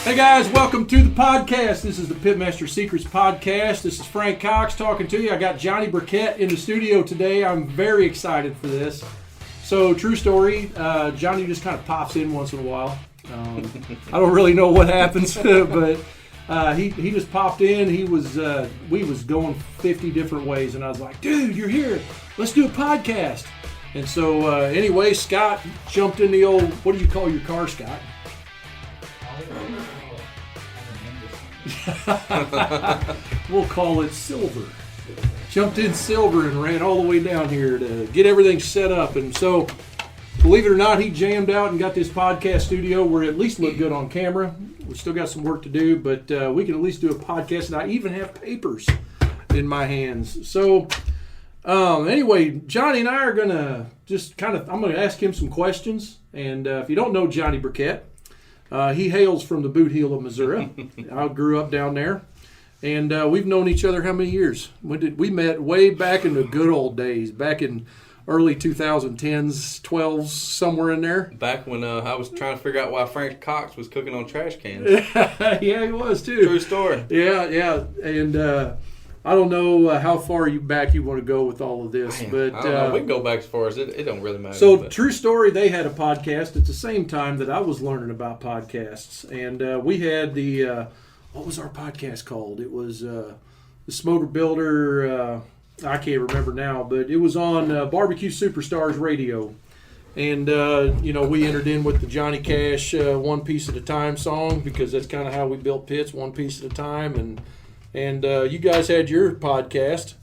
Hey guys, welcome to the podcast. This is the PitMaster Secrets podcast. This is Frank Cox talking to you. I got Johnny Briquette in the studio today. I'm very excited for this. So, true story, Johnny just kind of pops in once in a while. I don't really know what happens, but he just popped in. We was going 50 different ways, and I was like, dude, you're here. Let's do a podcast. And so, anyway, Scott jumped in the old, what do you call your car, Scott? We'll call it Silver. Jumped in Silver and ran all the way down here to get everything set up. And so, believe it or not, he jammed out and got this podcast studio where it at least looked good on camera. We still got some work to do, but we can at least do a podcast, and I even have papers in my hands. So, anyway, Johnny and I are going to just I'm going to ask him some questions. And if you don't know Johnny Briquette, he hails from the Boot Heel of Missouri. I grew up down there. And we've known each other how many years? We met way back in the good old days, back in early 2010s, 12s, somewhere in there. Back when I was trying to figure out why Frank Cox was cooking on trash cans. Yeah, he was too. True story. Yeah. And I don't know how far back you want to go with all of this. Man, but I don't know. We can go back as far as it don't really matter. So, True story, they had a podcast at the same time that I was learning about podcasts. And we had the... what was our podcast called? It was the SmokerBuilder. I can't remember now, but it was on Barbecue Superstars Radio. And, we entered in with the Johnny Cash One Piece at a Time song because that's kind of how we built pits, one piece at a time. And you guys had your podcast,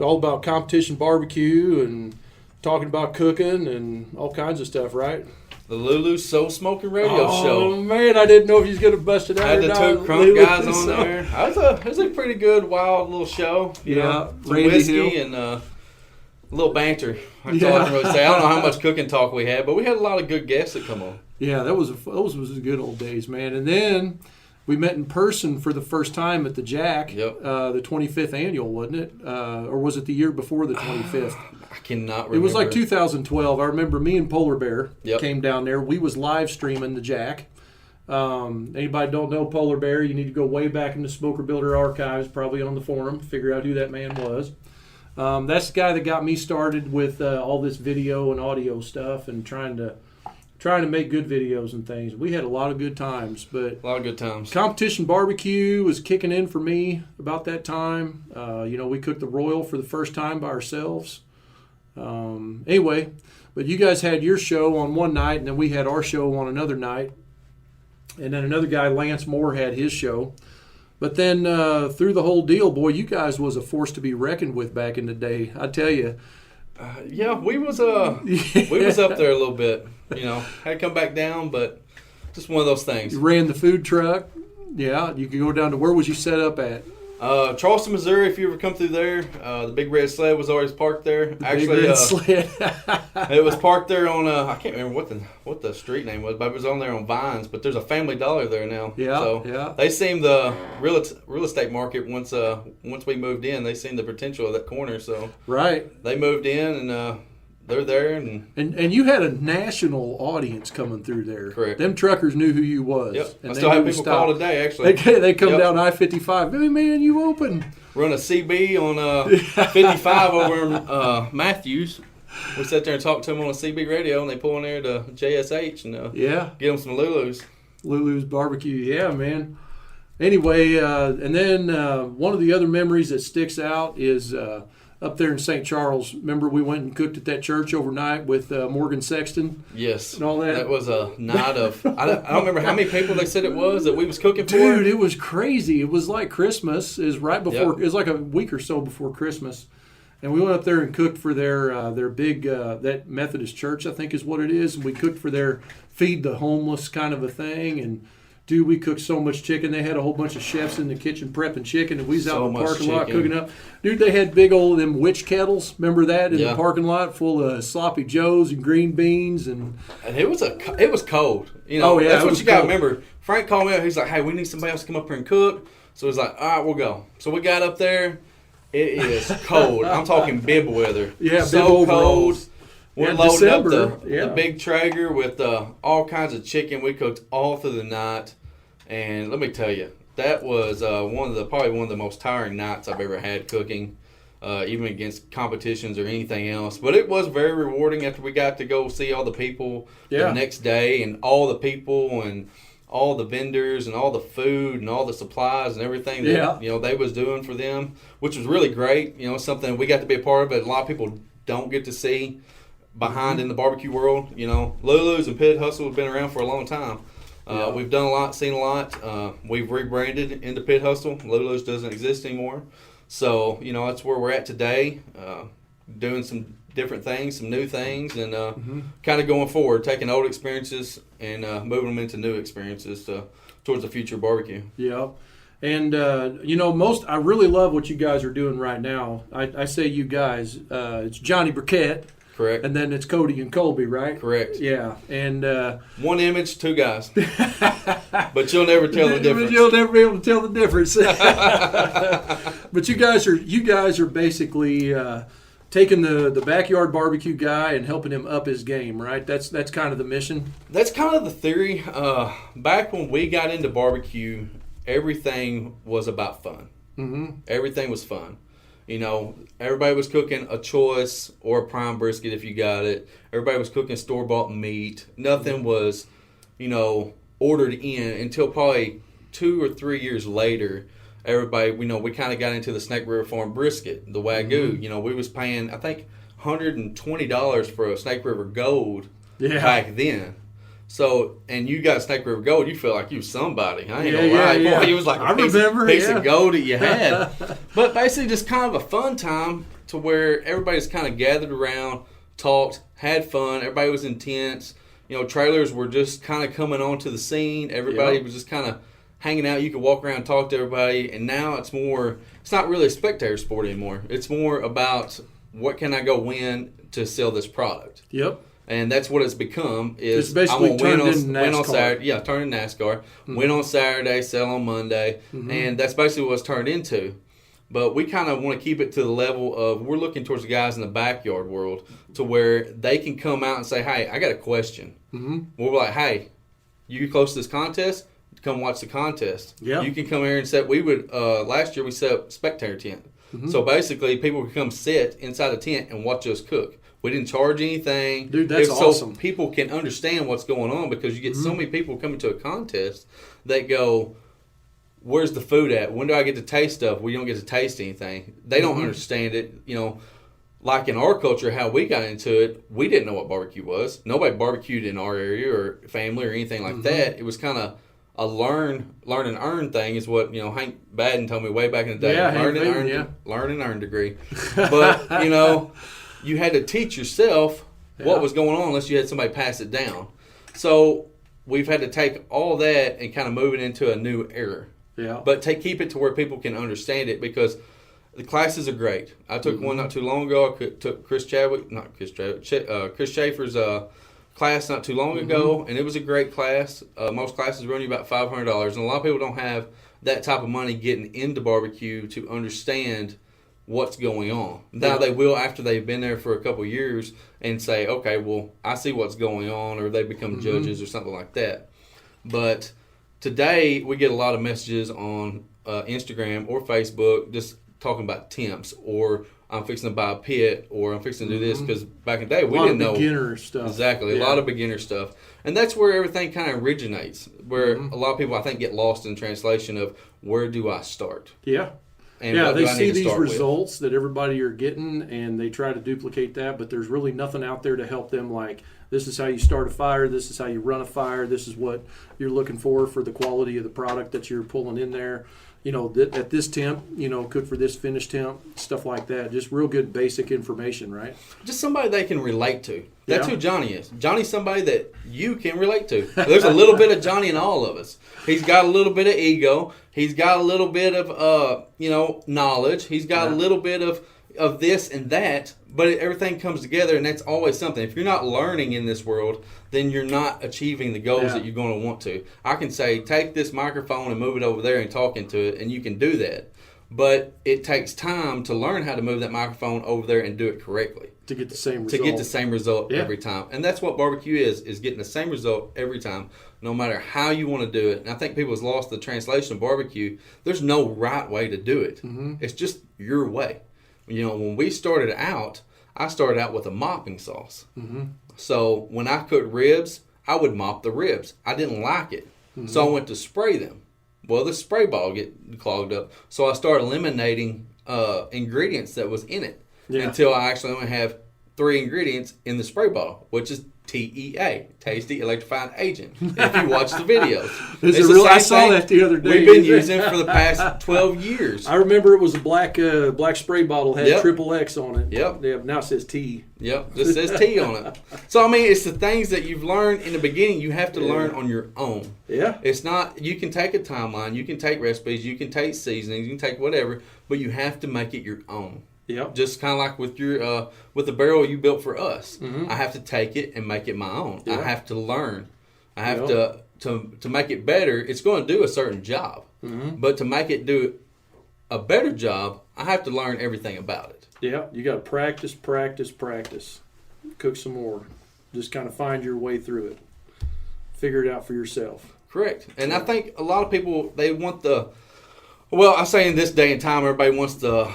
all about competition barbecue and talking about cooking and all kinds of stuff, right? The Lulu's Soul Smoking Radio Show. Oh, man, I didn't know if you was going to bust it out Had or the not. two crunk guys on there. It was a pretty good, wild little show. You know, some Randy whiskey Hill. and a little banter. That's all I can really say. I don't know how much cooking talk we had, but we had a lot of good guests that come on. Yeah, those was the good old days, man. And then we met in person for the first time at the Jack, the 25th annual, wasn't it? Or was it the year before the 25th? I cannot remember. It was like 2012. I remember me and Polar Bear came down there. We was live streaming the Jack. Anybody don't know Polar Bear, you need to go way back in the SmokerBuilder archives, probably on the forum, figure out who that man was. That's the guy that got me started with all this video and audio stuff and trying to make good videos and things. We had a lot of good times. But a lot of good times. Competition barbecue was kicking in for me about that time. We cooked the Royal for the first time by ourselves. Anyway, but you guys had your show on one night, and then we had our show on another night. And then another guy, Lance Moore, had his show. But then through the whole deal, boy, you guys was a force to be reckoned with back in the day. I tell you. We was up there a little bit. Had to come back down, but just one of those things. You ran the food truck. Yeah, you could go down to, where was you set up at? Charleston, Missouri, if you ever come through there. The Big Red Sled was always parked there. Big Red Sled. It was parked there on, I can't remember what the street name was, but it was on there on Vines. But there's a Family Dollar there now. Yeah. They seen the real estate market once we moved in. They seen the potential of that corner. So right. They moved in and they're there. And you had a national audience coming through there. Correct. Them truckers knew who you was. Yep. And I still have people call today, actually. They come down I-55. Hey, man, you open. Run a CB on 55 over in Matthews. We sat there and talked to them on a CB radio, and they pull in there to JSH and get them some Lulu's. Lulu's barbecue, yeah, man. Anyway, and then one of the other memories that sticks out is up there in St. Charles. Remember we went and cooked at that church overnight with Morgan Sexton? Yes. And all that? That was a night of... I don't remember how many people they said it was that we was cooking for. Dude, it was crazy. It was like Christmas. It was right before... It was like a week or so before Christmas. And we went up there and cooked for their big... that Methodist church, I think is what it is. And we cooked for their Feed the Homeless kind of a thing. And... Dude, we cooked so much chicken. They had a whole bunch of chefs in the kitchen prepping chicken, and we was out in the parking lot cooking up. Dude, they had big old them witch kettles. Remember that in the parking lot, full of sloppy joes and green beans, and it was cold. That's what you got to remember. Frank called me up. He's like, "Hey, we need somebody else to come up here and cook." So he's like, "All right, we'll go." So we got up there. It is cold. I'm talking bib weather. Yeah, so cold. We're loading up the big Traeger with all kinds of chicken. We cooked all through the night. And let me tell you, that was probably one of the most tiring nights I've ever had cooking, even against competitions or anything else. But it was very rewarding after we got to go see all the people the next day, and all the people and all the vendors and all the food and all the supplies and everything that they was doing for them, which was really great. Something we got to be a part of, but a lot of people don't get to see behind in the barbecue world. Lulu's and PitHustle have been around for a long time. We've done a lot, seen a lot. We've rebranded into PitHustle. Lulu's doesn't exist anymore. So, that's where we're at today, doing some different things, some new things, and kind of going forward, taking old experiences and moving them into new experiences towards the future of barbecue. Yeah. And, I really love what you guys are doing right now. I say you guys, it's Johnny Briquette. Correct. And then it's Cody and Colby, right? Correct. Yeah. And one image, two guys. But you'll never tell the difference. You'll never be able to tell the difference. But you guys are basically taking the backyard barbecue guy and helping him up his game, right? That's kind of the mission. That's kind of the theory. Back when we got into barbecue, everything was about fun. Mm-hmm. Everything was fun. Everybody was cooking a choice or a prime brisket if you got it. Everybody was cooking store-bought meat. Nothing was, ordered in until probably 2 or 3 years later. Everybody, we kind of got into the Snake River Farm brisket, the Wagyu. Mm-hmm. We was paying, I think, $120 for a Snake River Gold back then. So, and you got Snake River Gold, you feel like you was somebody. I ain't gonna lie. Yeah. Boy, it was like a piece of gold that you had. But basically just kind of a fun time to where everybody's kind of gathered around, talked, had fun. Everybody was intense. Trailers were just kind of coming onto the scene. Everybody was just kind of hanging out. You could walk around and talk to everybody. And now it's not really a spectator sport anymore. It's more about what can I go win to sell this product. Yep. And that's what it's become. Is it's basically turned into NASCAR. Win on Saturday, turn into NASCAR. Mm-hmm. Win on Saturday, sell on Monday, and that's basically what it's turned into. But we kind of want to keep it to the level of we're looking towards the guys in the backyard world to where they can come out and say, "Hey, I got a question." Mm-hmm. We'll be like, "Hey, you close to this contest? Come watch the contest. Yeah. You can come here and set." We would last year we set up spectator tent. Mm-hmm. So basically, people could come sit inside the tent and watch us cook. We didn't charge anything. Dude, that's awesome. So people can understand what's going on because you get so many people coming to a contest that go, where's the food at? When do I get to taste stuff? We don't get to taste anything. They don't understand it. Like in our culture, how we got into it, we didn't know what barbecue was. Nobody barbecued in our area or family or anything like that. It was kind of a learn and earn thing is what, Hank Badden told me way back in the day. Learn and earn degree. But, you had to teach yourself what was going on unless you had somebody pass it down. So we've had to take all that and kind of move it into a new era. Yeah. But keep it to where people can understand it because the classes are great. I took one not too long ago. I took Chris Schaefer's class not too long ago, and it was a great class. Most classes run you about $500, and a lot of people don't have that type of money getting into barbecue to understand what's going on. Now they will after they've been there for a couple of years and say, okay, well, I see what's going on, or they become judges or something like that. But today we get a lot of messages on Instagram or Facebook just talking about temps, or I'm fixing to buy a pit, or I'm fixing to do this, because back in the day we didn't know. Beginner stuff. Exactly, a lot of beginner stuff. And that's where everything kind of originates, where a lot of people I think get lost in translation of where do I start? Yeah. And they see these results that everybody are getting, and they try to duplicate that, but there's really nothing out there to help them, like, this is how you start a fire, this is how you run a fire, this is what you're looking for the quality of the product that you're pulling in there. At this temp, cook for this finish temp, stuff like that. Just real good basic information, right? Just somebody they can relate to. That's who Johnny is. Johnny's somebody that you can relate to. There's a little bit of Johnny in all of us. He's got a little bit of ego. He's got a little bit of, knowledge. He's got a little bit of this and that, but everything comes together, and that's always something. If you're not learning in this world, then you're not achieving the goals that you're going to want to. I can say, take this microphone and move it over there and talk into it, and you can do that. but it takes time to learn how to move that microphone over there and do it correctly. To get the same result. To get the same result every time. And that's what barbecue is getting the same result every time, no matter how you want to do it. And I think people's lost the translation of barbecue. There's no right way to do it. Mm-hmm. It's just your way. When we started out, I started out with a mopping sauce. Mm-hmm. So when I cooked ribs, I would mop the ribs. I didn't like it. Mm-hmm. So I went to spray them. Well, the spray bottle get clogged up. So I started eliminating ingredients that was in it until I actually only have 3 ingredients in the spray bottle, which is TEA, Tasty Electrifying Agent. If you watch the videos. I saw that the other day. We've been using it for the past 12 years. I remember it was a black spray bottle, had XXX on it. Yep. Now it says T. Yep, this says T on it. So, it's the things that you've learned in the beginning you have to learn on your own. Yeah. It's not, you can take a timeline, you can take recipes, you can take seasonings, you can take whatever, but you have to make it your own. Yep. Just kind of like with your with the barrel you built for us. Mm-hmm. I have to take it and make it my own. Yep. I have to learn. I have to make it better. It's going to do a certain job. Mm-hmm. But to make it do a better job, I have to learn everything about it. Yeah, you got to practice. Cook some more. Just kind of find your way through it. Figure it out for yourself. Correct. And I think a lot of people, they want I say in this day and time, everybody wants to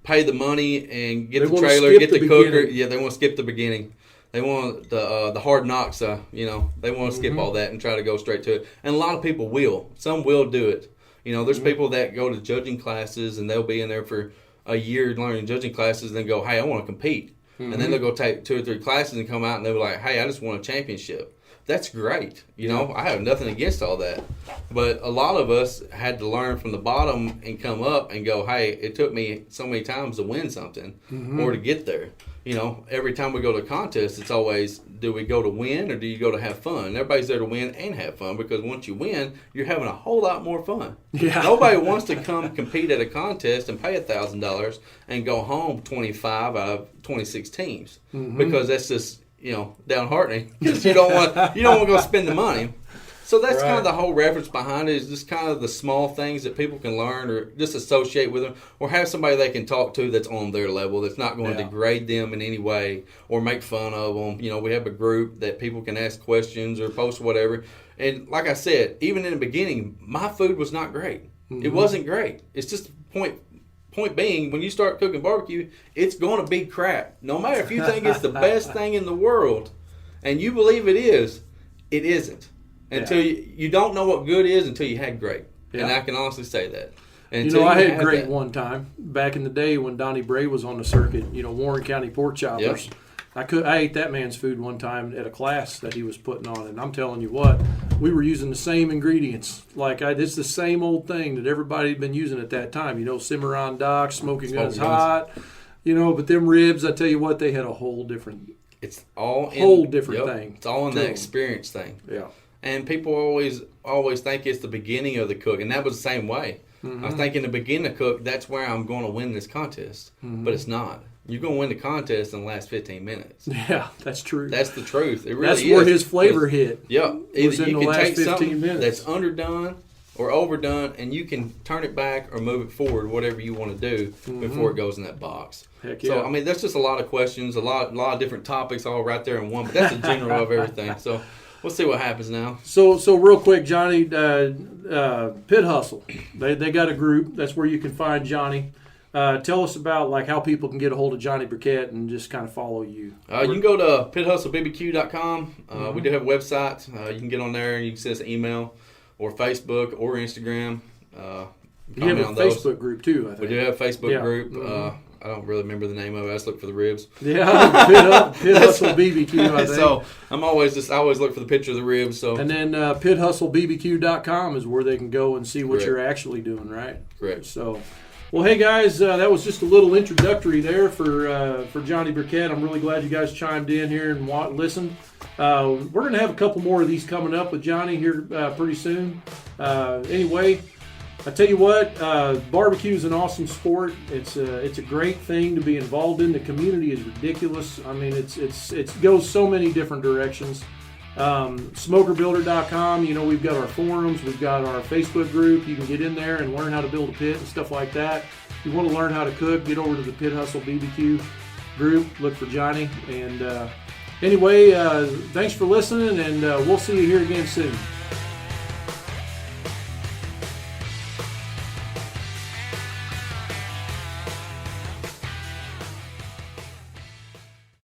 pay the money and get the trailer, get the cooker. Yeah, they want to skip the beginning. They want the hard knocks. They want to skip all that and try to go straight to it. And a lot of people will. Some will do it. There's people that go to judging classes and they'll be in there for a year learning judging classes and then go, hey, I want to compete. Mm-hmm. And then they'll go take 2 or 3 classes and come out and they'll be like, hey, I just won a championship. That's great. I have nothing against all that. But a lot of us had to learn from the bottom and come up and go, hey, it took me so many times to win something or to get there. Every time we go to a contest, it's always, do we go to win or do you go to have fun? Everybody's there to win and have fun because once you win, you're having a whole lot more fun. Yeah. Nobody wants to come compete at a contest and pay $1,000 and go home 25 out of 26 teams because that's just, downheartening because you don't want to go spend the money. So that's kind of the whole reference behind it, is just kind of the small things that people can learn or just associate with them or have somebody they can talk to that's on their level, that's not going to degrade them in any way or make fun of them. We have a group that people can ask questions or post whatever. And like I said, even in the beginning, my food was not great. Mm-hmm. It wasn't great. It's just point being, when you start cooking barbecue, it's going to be crap. No matter if you think it's the best thing in the world and you believe it is, it isn't. Until you don't know what good is until you had great. Yeah. And I can honestly say that. I had great one time back in the day when Donnie Bray was on the circuit, Warren County Pork Choppers. Yep. I ate that man's food one time at a class that he was putting on, and I'm telling you what, we were using the same ingredients. It's the same old thing that everybody had been using at that time. Cimarron Dock, Smoking Guns Hot, but them ribs, I tell you what, they had a whole different. It's all different thing. It's all in the experience thing. Yeah. And people always think it's the beginning of the cook, and that was the same way. Mm-hmm. I was thinking the beginning of cook, that's where I'm going to win this contest, but it's not. You're going to win the contest in the last 15 minutes. Yeah, that's true. That's the truth. It really that's where his flavor hit. Yeah, either you can take 15 something minutes. that's underdone or overdone, and you can turn it back or move it forward, whatever you want to do before it goes in that box. Heck yeah. So that's just a lot of questions, a lot of different topics all right there in one. But that's the general of everything. So. We'll see what happens now. So real quick, Johnny, PitHustle. They got a group. That's where you can find Johnny. Tell us about how people can get a hold of Johnny Briquette and just kind of follow you. You can go to PitHustleBBQ.com. We do have a website. You can get on there and you can send us an email or Facebook or Instagram. You have a Facebook group too, I think. We do have a Facebook group. I don't really remember the name of it. I just look for the ribs. Yeah, PitHustle BBQ, I think. So I always look for the picture of the ribs. So. And then PitHustleBBQ.com is where they can go and see what you're actually doing, right? Correct. So, well, hey guys, that was just a little introductory there for Johnny Briquette. I'm really glad you guys chimed in here and listened. We're going to have a couple more of these coming up with Johnny here pretty soon. Anyway. I tell you what, barbecue is an awesome sport. It's a great thing to be involved in. The community is ridiculous. It goes so many different directions. SmokerBuilder.com. You know, we've got our forums, we've got our Facebook group. You can get in there and learn how to build a pit and stuff like that. If you want to learn how to cook, get over to the PitHustle BBQ group. Look for Johnny. And anyway, thanks for listening, and we'll see you here again soon.